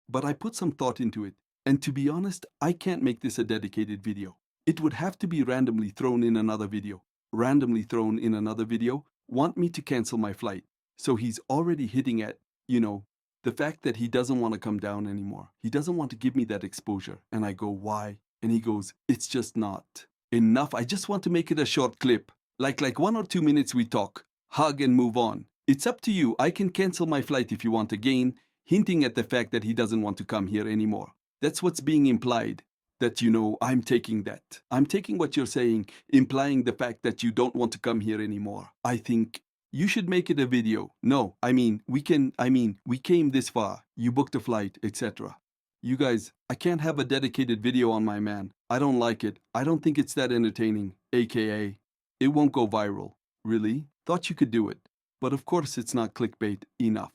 but I put some thought into it. And to be honest, I can't make this a dedicated video. It would have to be randomly thrown in another video. Randomly thrown in another video, want me to cancel my flight. So he's already hitting at, the fact that he doesn't want to come down anymore. He doesn't want to give me that exposure. And I go, why? And he goes, it's just not enough. I just want to make it a short clip. Like 1 or 2 minutes we talk, hug and move on. It's up to you. I can cancel my flight if you want again, hinting at the fact that he doesn't want to come here anymore. That's what's being implied. That, I'm taking that. I'm taking what you're saying, implying the fact that you don't want to come here anymore. I think you should make it a video. No, we came this far. You booked a flight, etc. You guys, I can't have a dedicated video on my man. I don't like it. I don't think it's that entertaining, aka, it won't go viral. Really? Thought you could do it. But of course it's not clickbait enough.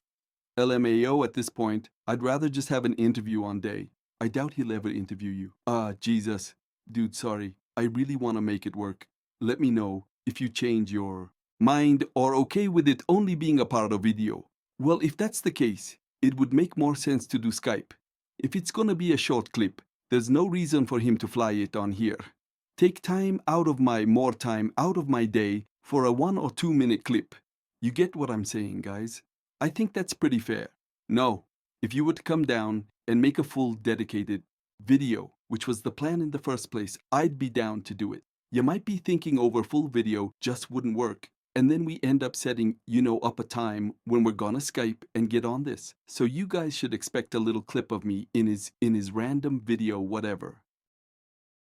LMAO at this point, I'd rather just have an interview on day. I doubt he'll ever interview you. Jesus. Dude, sorry. I really want to make it work. Let me know if you change your mind or okay with it only being a part of video. Well, if that's the case, it would make more sense to do Skype. If it's gonna be a short clip, there's no reason for him to fly it on here. Take more time out of my day for a 1 or 2 minute clip. You get what I'm saying, guys? I think that's pretty fair. No, if you would come down and make a full dedicated video, which was the plan in the first place, I'd be down to do it. You might be thinking over full video just wouldn't work. And then we end up setting, up a time when we're gonna Skype and get on this. So you guys should expect a little clip of me in his random video, whatever.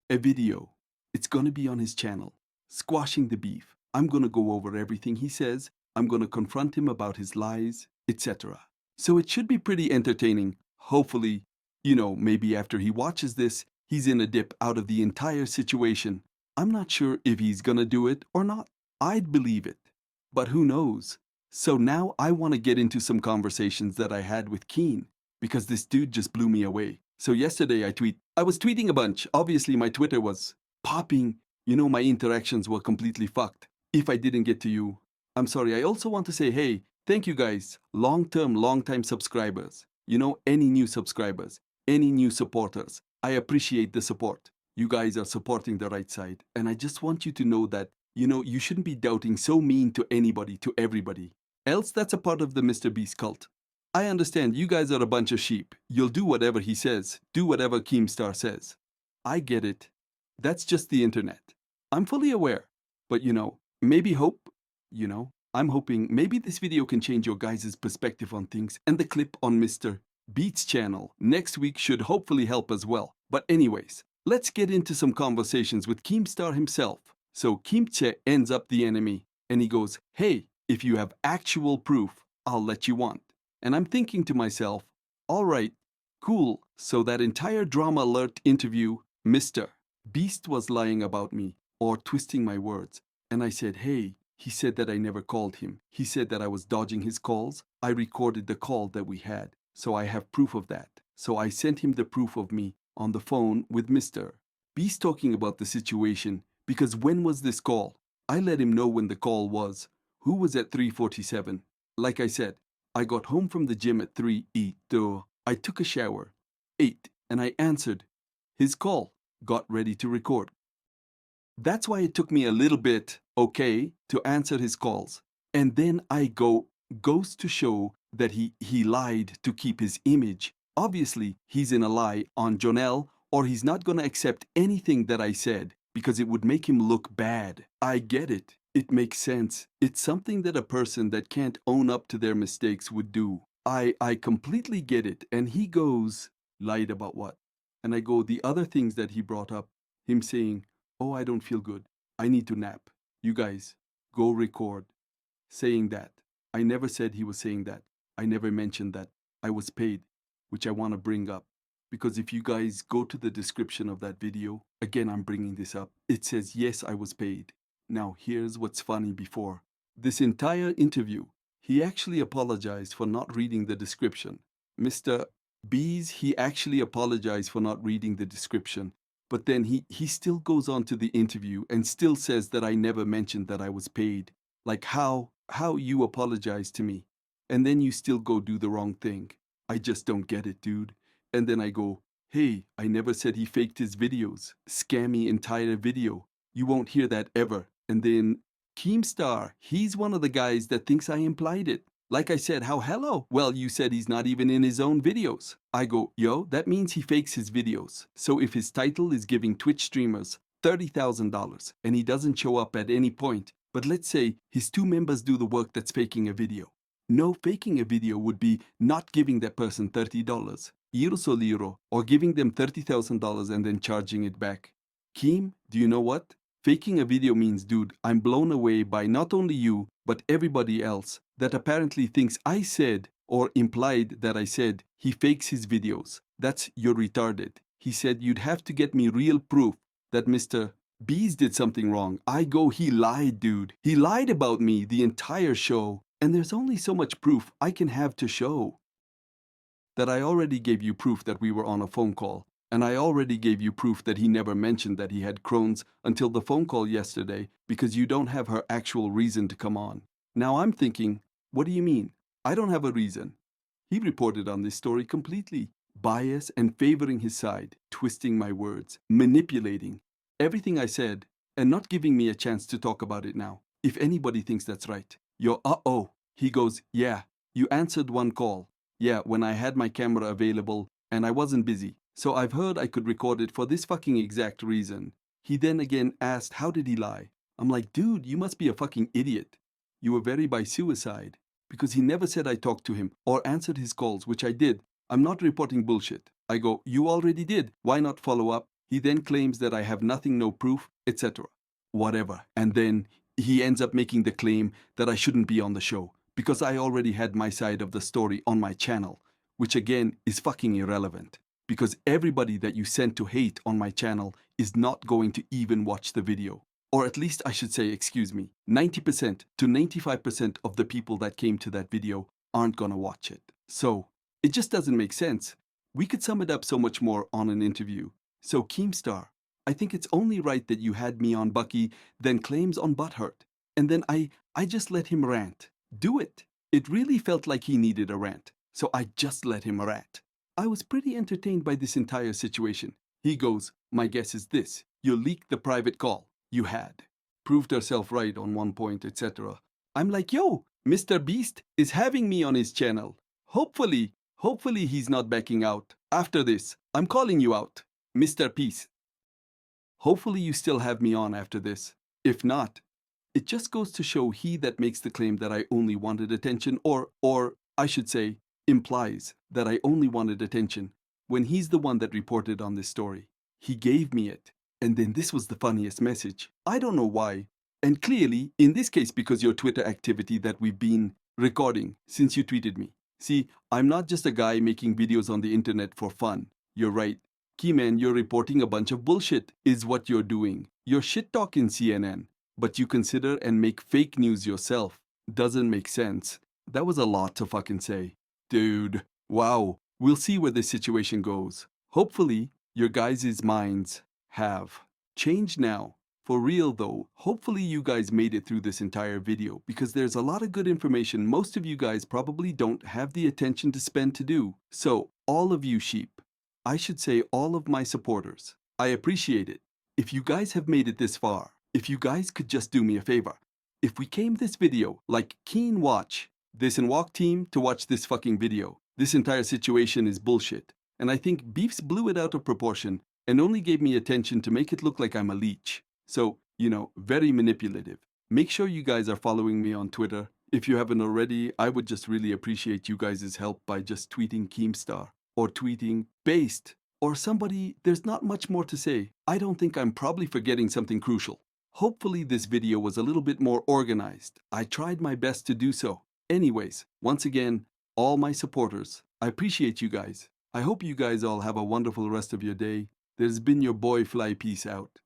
A video. It's gonna be on his channel. Squashing the beef. I'm gonna go over everything he says. I'm gonna confront him about his lies, etc. So it should be pretty entertaining. Hopefully, maybe after he watches this, he's in a dip out of the entire situation. I'm not sure if he's gonna do it or not. I'd believe it, but who knows? So now I want to get into some conversations that I had with Keen, because this dude just blew me away. So yesterday I was tweeting a bunch. Obviously my Twitter was popping. My interactions were completely fucked. If I didn't get to you, I'm sorry. I also want to say, hey, thank you guys, long-time subscribers. Any new subscribers, any new supporters. I appreciate the support. You guys are supporting the right side. And I just want you to know that you shouldn't be doubting so mean to anybody, to everybody. Else that's a part of the Mr. Beast cult. I understand you guys are a bunch of sheep. You'll do whatever he says. Do whatever Keemstar says. I get it. That's just the internet. I'm fully aware. But maybe hope, I'm hoping maybe this video can change your guys' perspective on things, and the clip on Mr. Beast's channel next week should hopefully help as well. But anyways, let's get into some conversations with Keemstar himself. So Keemche ends up the enemy, and he goes, hey, if you have actual proof, I'll let you on. And I'm thinking to myself, all right, cool. So that entire Drama Alert interview, Mr. Beast was lying about me or twisting my words. And I said, hey, he said that I never called him. He said that I was dodging his calls. I recorded the call that we had, so I have proof of that. So I sent him the proof of me on the phone with Mr. Beast talking about the situation. Because when was this call? I let him know when the call was. Who was at 3:47? Like I said, I got home from the gym at 3:02. I took a shower, ate, and I answered his call, got ready to record. That's why it took me a little bit, to answer his calls. And then goes to show that he lied to keep his image. Obviously, he's in a lie on Jonelle, or he's not going to accept anything that I said, because it would make him look bad. I get it. It makes sense. It's something that a person that can't own up to their mistakes would do. I completely get it. And he goes, lied about what? And I go, the other things that he brought up, him saying, oh, I don't feel good. I need to nap. You guys, go record. Saying that. I never said he was saying that. I never mentioned that. I was paid, which I want to bring up. Because if you guys go to the description of that video, again, I'm bringing this up. It says, yes, I was paid. Now, here's what's funny before. This entire interview, he actually apologized for not reading the description. Mr. Bees, he actually apologized for not reading the description. But then he still goes on to the interview and still says that I never mentioned that I was paid. Like how you apologize to me and then you still go do the wrong thing. I just don't get it, dude. And then I go, hey, I never said he faked his videos. Scammy entire video. You won't hear that ever. And then Keemstar, he's one of the guys that thinks I implied it. Like I said, how hello? Well, you said he's not even in his own videos. I go, yo, that means he fakes his videos. So if his title is giving Twitch streamers $30,000 and he doesn't show up at any point, but let's say his 2 members do the work that's faking a video. No, faking a video would be not giving that person $30, liro, or giving them $30,000 and then charging it back. Keem, do you know what? Faking a video means, dude, I'm blown away by not only you, but everybody else that apparently thinks I said or implied that I said he fakes his videos. That's you're retarded. He said you'd have to get me real proof that Mr. Beast did something wrong. I go, he lied, dude. He lied about me the entire show. And there's only so much proof I can have to show. That I already gave you proof that we were on a phone call. And I already gave you proof that he never mentioned that he had Crohn's until the phone call yesterday because you don't have her actual reason to come on. Now I'm thinking, what do you mean? I don't have a reason. He reported on this story completely. Bias and favoring his side, twisting my words, manipulating everything I said, and not giving me a chance to talk about it now. If anybody thinks that's right. Yo, He goes, yeah, you answered one call. Yeah, when I had my camera available and I wasn't busy. So I've heard I could record it for this fucking exact reason. He then again asked, how did he lie? I'm like, dude, you must be a fucking idiot. You were very by suicide. Because he never said I talked to him or answered his calls, which I did. I'm not reporting bullshit. I go, you already did. Why not follow up? He then claims that I have nothing, no proof, etc. Whatever. And then he ends up making the claim that I shouldn't be on the show because I already had my side of the story on my channel, which again is fucking irrelevant because everybody that you sent to hate on my channel is not going to even watch the video. Or at least I should say, 90% to 95% of the people that came to that video aren't gonna watch it. So it just doesn't make sense. We could sum it up so much more on an interview. So Keemstar, I think it's only right that you had me on Bucky, then claims on Butthurt. And then I just let him rant. Do it. It really felt like he needed a rant. So I just let him rant. I was pretty entertained by this entire situation. He goes, my guess is this. You leaked the private call. You had. Proved herself right on one point, etc. I'm like, yo, Mr. Beast is having me on his channel. Hopefully he's not backing out. After this, I'm calling you out. Mr. Peace. Hopefully you still have me on after this. If not, it just goes to show he that makes the claim that I only wanted attention or I should say, implies that I only wanted attention when he's the one that reported on this story. He gave me it. And then this was the funniest message. I don't know why. And clearly, in this case, because your Twitter activity that we've been recording since you tweeted me. See, I'm not just a guy making videos on the internet for fun. You're right. Keyman, you're reporting a bunch of bullshit is what you're doing. You're shit-talking CNN. But you consider and make fake news yourself. Doesn't make sense. That was a lot to fucking say. Dude, wow. We'll see where this situation goes. Hopefully, your guys' minds have changed now. For real though, hopefully you guys made it through this entire video because there's a lot of good information most of you guys probably don't have the attention to spend to do. So, all of you sheep, I should say all of my supporters, I appreciate it. If you guys have made it this far, if you guys could just do me a favor, if we came this video like keen watch, this and walk team to watch this fucking video, this entire situation is bullshit. And I think Beefs blew it out of proportion and only gave me attention to make it look like I'm a leech. So, very manipulative. Make sure you guys are following me on Twitter. If you haven't already, I would just really appreciate you guys' help by just tweeting Keemstar or tweeting Based or somebody. There's not much more to say. I don't think I'm probably forgetting something crucial. Hopefully this video was a little bit more organized. I tried my best to do so. Anyways, once again, all my supporters, I appreciate you guys. I hope you guys all have a wonderful rest of your day. There's been your boy Fly. Peace out.